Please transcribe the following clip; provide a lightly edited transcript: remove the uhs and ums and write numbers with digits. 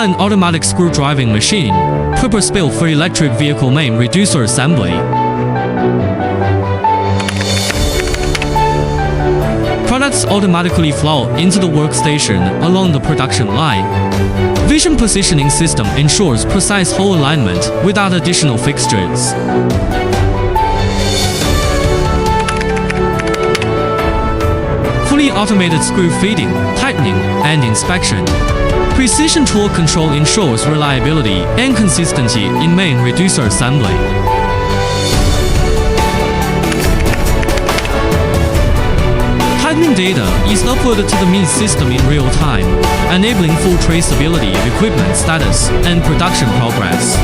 Streamlined automatic screw driving machine, purpose-built for electric vehicle main reducer assembly. Products automatically flow into the workstation along the production line. Vision positioning system ensures precise hole alignment without additional fixtures. Fully automated screw feeding, tightening, and inspection. Precision tool control ensures reliability and consistency in main reducer assembly. Tightening data is uploaded to the MES system in real time, enabling full traceability of equipment status and production progress.